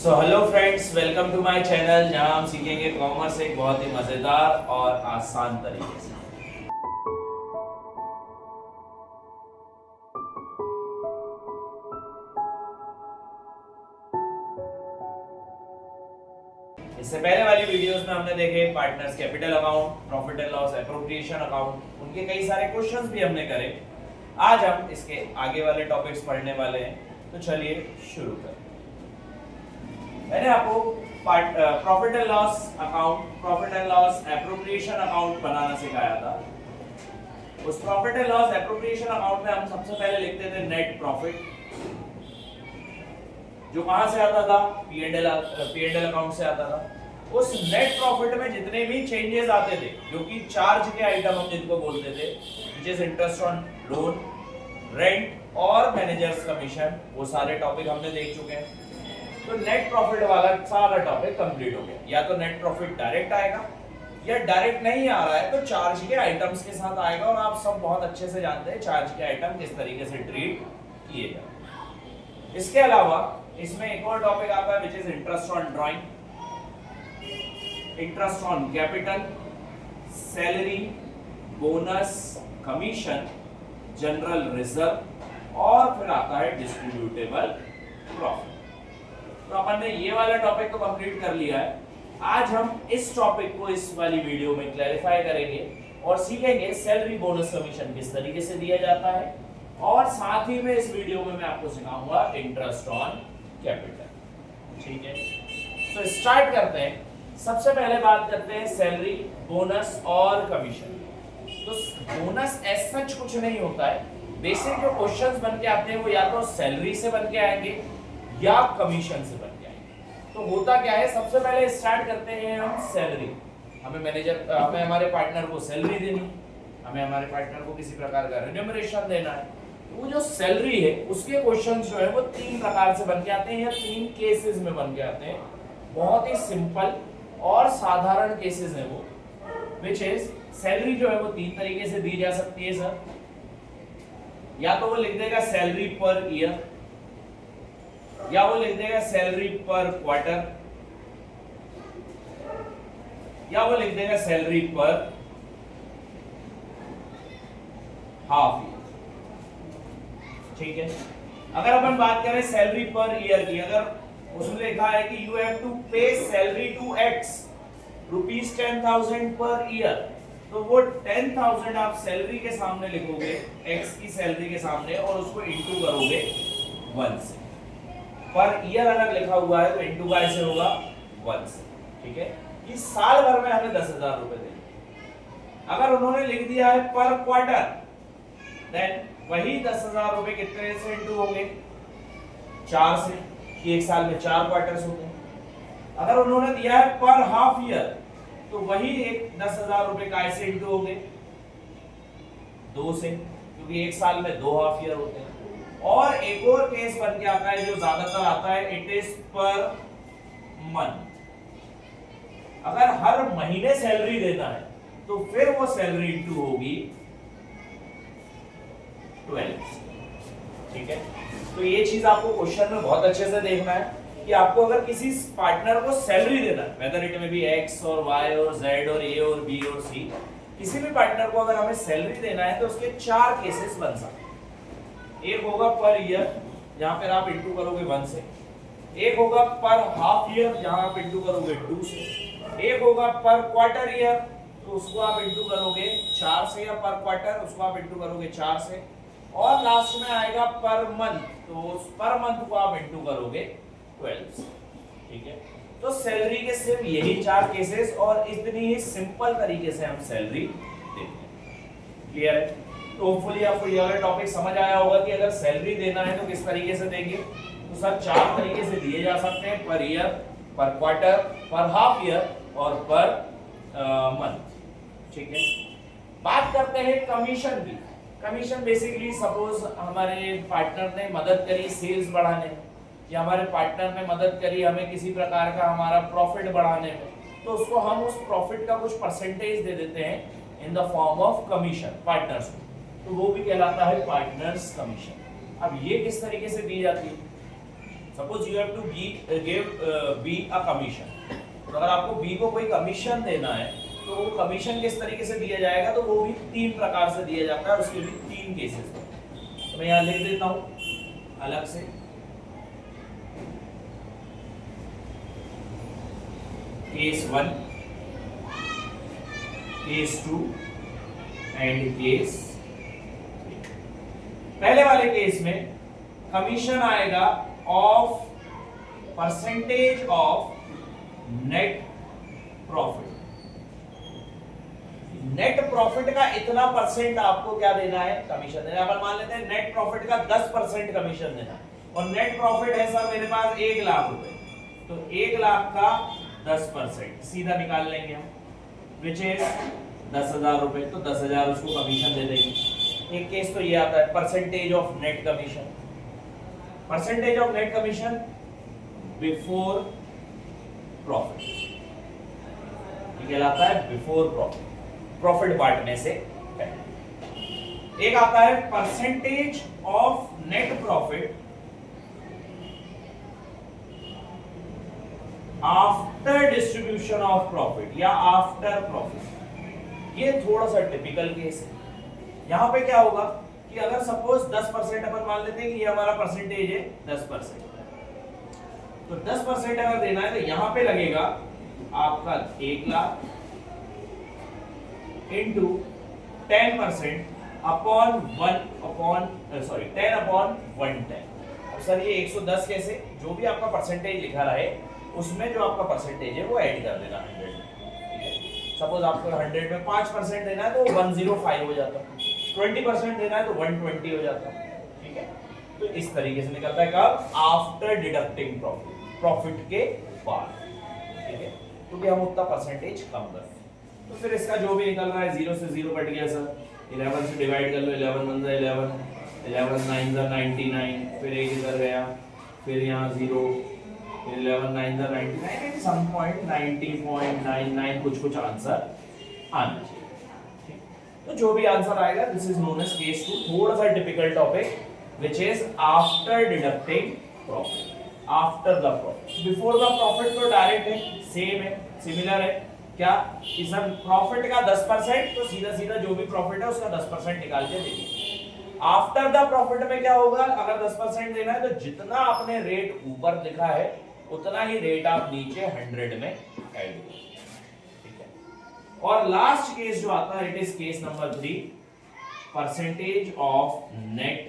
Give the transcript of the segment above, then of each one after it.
So hello friends, welcome to my channel जहां हम सीखेंगे कॉमर्स एक बहुत ही मजेदार और आसान तरीके से। इससे पहले वाली वीडियोस में हमने देखे partners capital account, profit and loss appropriation account, उनके कई सारे क्वेश्चंस भी हमने करे। आज हम इसके आगे वाले टॉपिक्स पढ़ने वाले हैं, तो चलिए शुरू करते हैं। मैंने आपको profit and loss account, profit and loss appropriation account बनाना सिखाया था। उस profit and loss appropriation account में हम सबसे पहले लिखते थे नेट प्रॉफिट, जो कहां से आता था? P&L अकाउंट से आता था। उस नेट प्रॉफिट में जितने भी चेंजेस आते थे, जो कि चार्ज के आइटम हम जिनको बोलते थे, which is interest on loan, rent और मैनेजर्स कमीशन, वो सारे टॉपिक हमने देख चुके हैं। तो नेट प्रॉफिट वाला सारा टॉपिक कंप्लीट हो गया। या तो नेट प्रॉफिट डायरेक्ट आएगा, या डायरेक्ट नहीं आ रहा है तो चार्ज के आइटम्स के साथ आएगा। और आप सब बहुत अच्छे से जानते हैं चार्ज के आइटम किस तरीके से ट्रीट किए जाते हैं। इसके अलावा इसमें एक और टॉपिक आता है, which is interest on drawing, interest on capital, salary, bonus, commission, general reserve और फिर आता है डिस्ट्रीब्यूटेबल प्रॉफिट। तो अपन ने ये वाला टॉपिक तो कंप्लीट कर लिया है। आज हम इस टॉपिक को इस वाली वीडियो में क्लैरिफाई करेंगे और सीखेंगे सैलरी, बोनस, कमीशन किस तरीके से दिया जाता है, और साथ ही में इस वीडियो में मैं आपको सिखाऊंगा इंटरेस्ट ऑन कैपिटल। ठीक है, तो स्टार्ट करते हैं। सबसे पहले बात करते हैं सैलरी, बोनस और कमीशन। तो बोनस एज सच कुछ नहीं होता है। बेसिक जो क्वेश्चंस बन के आते हैं वो या तो सैलरी से बन के आएंगे या कमीशन से बन के आएंगे। तो होता क्या है, सबसे पहले स्टार्ट करते हैं हम सैलरी। हमें हमारे पार्टनर को सैलरी देनी, हमें हमारे पार्टनर को किसी प्रकार का रेम्यूनरेशन देना है। वो जो सैलरी है उसके क्वेश्चंस जो है वो तीन प्रकार से बन के आते हैं या तीन केसेस में बन के आते हैं। बहुत ही सिंपल और साधारण केसेस है वो, विच इज सैलरी जो है वो तीन तरीके से दी जा सकती है सर। या तो वो लिख देगा सैलरी पर ईयर, या वो लिख देगा सैलरी पर क्वार्टर, या वो लिख देगा सैलरी पर हाफ ईयर। ठीक है, अगर अपन बात करें सैलरी पर ईयर की, अगर उसमें लिखा है कि you have to pay salary to X ₹10,000 per year, तो वो 10,000 आप सैलरी के सामने लिखोगे, एक्स की सैलरी के सामने, और उसको इंटू करोगे 1 से। पर ईयर अगर लिखा हुआ है तो इंटू का ऐसे होगा 1 से। ठीक है, कि साल भर में हमें 10,000 रुपए देंगे। अगर उन्होंने लिख दिया है पर क्वार्टर, देन वही 10,000 रुपए कितने से इंटू होंगे? 4 से, कि एक साल में 4 क्वार्टर्स होते हैं। अगर उन्होंने दिया है पर हाफ ईयर, तो वही एक 10,000 रुपए का ऐसे इंटू होंगे 2 से, क्योंकि एक साल में 2 हाफ ईयर होते हैं। और एक और केस बन के आता है जो ज्यादातर आता है, इट इज पर मंथ। अगर हर महीने सैलरी देना है तो फिर वो सैलरी इंटू होगी 12। ठीक है, तो ये चीज आपको क्वेश्चन में बहुत अच्छे से देखना है कि आपको अगर किसी पार्टनर को सैलरी देना है, वेदर इट में बी एक्स और वाई और जेड और ए और बी और सी, किसी भी पार्टनर को अगर हमें सैलरी देना है तो उसके 4 केसेस बन सकते हैं। एक होगा पर ईयर, जहां पर आप इंटू करोगे 1 से। एक होगा पर हाफ ईयर, जहां आप इंटू करोगे 2 से। एक होगा पर क्वार्टर ईयर, तो उसको आप इंटू करोगे 4 से, या पर क्वार्टर उसको आप इंटू करोगे 4 से। और लास्ट में आएगा पर मंथ, तो उस पर मंथ को आप इंटू करोगे 12 से। ठीक है, तो सैलरी के सिर्फ यही 4 केसेस और इतनी ही सिंपल तरीके से हम सैलरी देते हैं। क्लियर है? तो होपफुली आपको ये वाला टॉपिक समझ आया होगा कि अगर सैलरी देना है तो किस तरीके से देंगे। तो सर 4 तरीके से दिए जा सकते हैं, पर ईयर, पर क्वार्टर, पर हाफ ईयर और पर मंथ। ठीक है, बात करते हैं कमीशन की। कमीशन बेसिकली सपोज हमारे पार्टनर ने मदद करी सेल्स बढ़ाने में, या हमारे पार्टनर ने मदद करी हमें किसी प्रकार का हमारा प्रॉफिट बढ़ाने में, तो उसको हम उस प्रॉफिट का कुछ परसेंटेज दे देते हैं in the form of commission partners को, तो वो भी कहलाता है पार्टनर्स कमीशन। अब ये किस तरीके से दी जाती है? Suppose you have to give B a commission, तो अगर आपको बी को कोई कमीशन देना है तो वो कमीशन किस तरीके से दिया जाएगा, तो वो भी 3 प्रकार से दिया जाता है, उसके भी 3 केसेस हैं। तो मैं यहाँ लिख देता हूँ अलग से। Case 1, case 2 and case 3। पहले वाले केस में कमीशन आएगा of percentage of net profit. Net profit का इतना परसेंट आपको क्या देना है, कमीशन देना है। अपन मान लेते हैं नेट प्रॉफिट का 10% कमीशन देना, और नेट प्रॉफिट है सर मेरे पास 1 लाख रुपए, तो 1 लाख का 10% सीधा निकाल लेंगे हम, विच इज 10,000 रुपए, तो 10,000 उसको कमीशन दे देंगे। एक केस तो ये आता है percentage of net commission. Percentage of net commission before profit, ये कहलाता है बिफोर प्रॉफिट, प्रॉफिट बांटने से पहले। एक आता है percentage of net profit after distribution of profit या आफ्टर प्रॉफिट। ये थोड़ा सा टिपिकल केस है। यहां पे क्या होगा कि अगर सपोज 10% अपन मान लेते हैं कि ये हमारा परसेंटेज है 10%, तो 10% अगर देना है तो यहां पे लगेगा आपका 1 लाख इंटू 10% अपॉन 10/110। अब सर ये 110 कैसे, जो भी आपका परसेंटेज लिखा रहे उसमें जो आपका परसेंटेज है वो ऐड कर देना 100 में, ठीक है। सपोज आपको 100 में 5% देना है तो 105 हो जाता है, 20% देना है तो 120 हो जाता है, ठीक है। तो इस तरीके से निकलता है कब, आफ्टर डिडक्टिंग प्रॉफिट के बाद, ठीक है, क्योंकि हम उतना परसेंटेज कम करते हैं। तो फिर इसका जो भी निकल रहा है 0 से 0 कट गया सर, 11 से डिवाइड कर लो, 11 1 11, 11 9 99, फिर एक इधर गया, फिर यहाँ 0, फिर 11 9 99, एंड सम पॉइंट 90.99 कुछ आंसर आना चाहिए। तो जो भी आंसर आएगा this is known as case 2, थोड़ा सा typical topic which is after deducting profit, after the profit. Before the profit तो डायरेक्ट है, सेम है, सिमिलर है। क्या कि सर प्रॉफिट का 10%, तो सीधा सीधा जो भी प्रॉफिट है उसका 10% निकाल के देखिए। आफ्टर द प्रॉफिट में क्या होगा, अगर 10% देना है तो जितना आपने रेट ऊपर लिखा है उतना ही रेट आप नीचे 100 में ऐड करो, ठीक है। और लास्ट केस जो आता है it is case number 3, percentage of net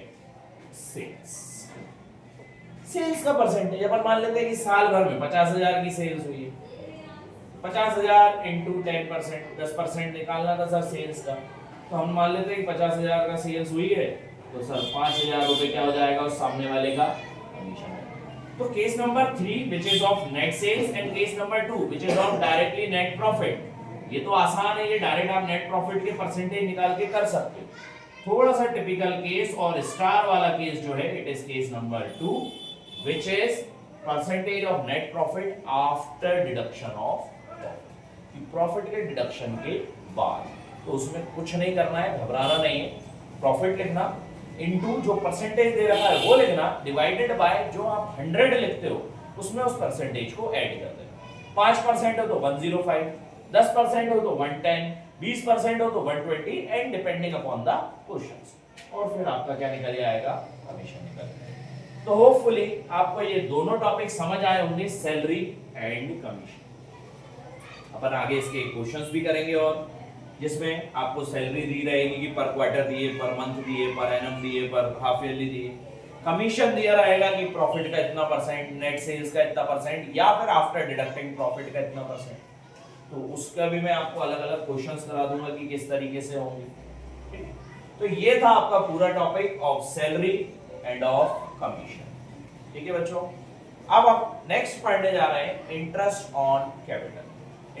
sales. Sales का परसेंटेज अपन मान लेते हैं कि साल भर में 50,000 की सेल्स हुई है, 50,000 इंटू 10%, 10% निकालना था सर सेल्स का, तो हम मान लेते हैं कि 50,000 का सेल्स हुई है, तो सर 5,000 रुपए क्या हो जाएगा उस सामने वाले का कमीशन। तो case number 3 which is of net sales and case number 2 which is of directly net profit. ये तो आसान है, ये डायरेक्ट आप नेट प्रॉफिट के परसेंटेज निकाल के कर सकते हो। थोड़ा सा टिपिकल केस और स्टार वाला केस जो है it is case number 2 which is percentage of net profit after deduction of profit के डिडक्शन के बाद। तो उसमें कुछ नहीं करना है, घबराना नहीं है, प्रॉफिट लिखना इनटू जो परसेंटेज दे रखा है वो लिखना, डिवाइडेड बाय जो आप 100 लिखते हो उसमें उस परसेंटेज को ऐड कर देना। 5% हो तो 105, 10% हो तो 110, 20% हो तो 120 and depending upon the questions, और फिर आपका क्या निकल आएगा, कमीशन निकल जाएगा। तो होपफुली आपको ये दोनों टॉपिक समझ आए होंगे, सैलरी एंड कमीशन। अपन आगे इसके क्वेश्चंस भी करेंगे और जिसमें आपको सैलरी दी रहेगी कि पर क्वार्टर दिए, पर मंथ दिए, पर एनम दिए, पर हाफ ईयरली दिए। कमीशन दिया रहेगा कि प्रॉफिट का इतना परसेंट, नेट सेल्स का इतना परसेंट, या फिर आफ्टर डिडक्टिंग प्रॉफिट का इतना परसेंट। तो उसका भी मैं आपको अलग अलग क्वेश्चंस करा दूंगा कि किस तरीके से होंगे। तो ये था आपका पूरा topic of salary end of commission, ठीक है बच्चों। अब आप नेक्स्ट पढ़ने जा रहे हैं interest on capital.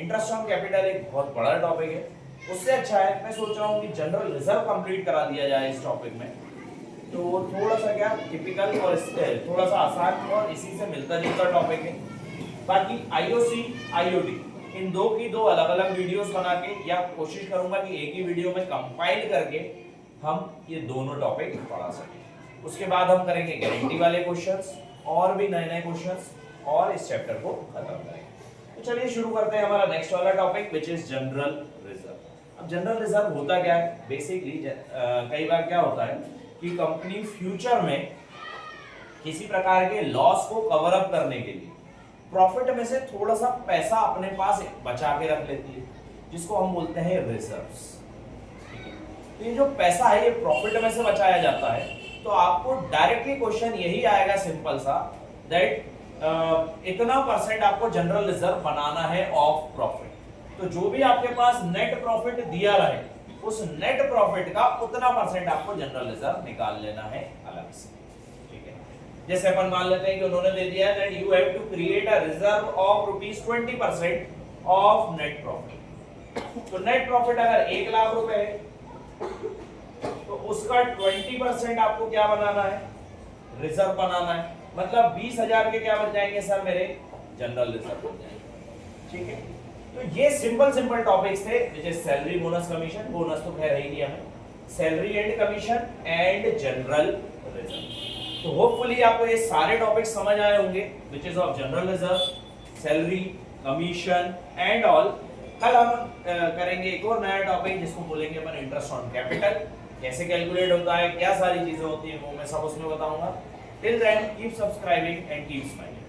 Interest on capital एक बहुत बड़ा टॉपिक है, उससे अच्छा है मैं सोच रहा हूँ कि जनरल रिजर्व कंप्लीट करा दिया जाए इस टॉपिक में, तो वो थोड़ा सा क्या टिपिकल और थोड़ा सा आसान और इसी से मिलता जुलता टॉपिक है। बाकी आईओसी आईओटी इन दो की दो अलग अलग वीडियोस बना के, या कोशिश करूंगा कि एक ही वीडियो में कंपाइल करके हम ये दोनों टॉपिक पढ़ा सकें। उसके बाद हम करेंगे गारंटी वाले क्वेश्चंस, और भी नए नए क्वेश्चंस और इस चैप्टर को खत्म करेंगे। तो चलिए शुरू करते हैं हमारा नेक्स्ट वाला topic which is general reserve. अब जनरल रिजर्व होता क्या है बेसिकली, कई बार क्या होता है कि कंपनी फ्यूचर में किसी प्रकार के लॉस को कवर अप करने के लिए प्रॉफिट में से थोड़ा सा पैसा अपने पास बचा के रख लेती है, जिसको हम बोलते हैं रिजर्व्स। तो ये जो पैसा है ये प्रॉफिट में से बचाया जाता है, तो आपको डायरेक्टली क्वेश्चन यही आएगा सिंपल सा दैट इतना परसेंट आपको जनरल रिजर्व बनाना है ऑफ प्रॉफिट। तो जो भी आपके पास नेट प्रॉफिट दिया रहे उस नेट प्रॉफिट का उतना परसेंट आपको जनरल रिजर्व निकाल लेना है अलग से। ठीक है, जैसे अपन मान लेते हैं कि उन्होंने दे दिया that you have to create a reserve of ₹20% of net profit. तो नेट प्रॉफिट अगर 1 लाख रुपए है तो उसका 20% आपको क्या बनाना है, रिजर्व बनाना है। मतलब 20,000 के क्या बन जाएंगे सर मेरे, जनरल रिजर्व बन जाएंगे। ठीक है, तो ये सिंपल टॉपिक्स थे which is salary, bonus, commission. Bonus तो खैर ही नहीं हमें, salary and commission and general reserve. तो होपफुली आपको ये सारे टॉपिक्स समझ आए होंगे विच is of general reserve, salary, commission and all. कल हम करेंगे एक और नया टॉपिक जिसको बोलेंगे अपन इंटरेस्ट ऑन कैपिटल। कैसे कैलकुलेट होता है, क्या सारी चीजें होती है वो मैं सब उसमें बताऊंगा। Till then keep subscribing and keep smiling.